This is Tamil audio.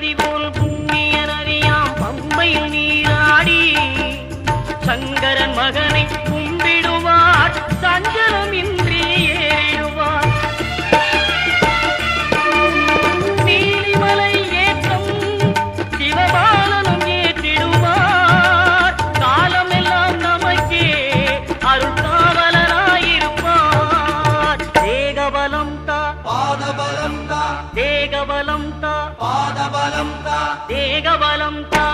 நதி போல் புண்ணிய நதியாம் பம்பையில் நீராடி சங்கரன் மகனை கும்பிடுவார் சஞ்சலமின்றி ஏறிடுவார். நீலிமலை ஏற்றம் சிவபாலனும் ஏற்றிடுவார். காலமெல்லாம் நமக்கே அருள்காவலராயிருப்பார். தேகபலம் தா பாதபலம் தா தேகபலம் தா பாதபலம் தா தேகபலம் தா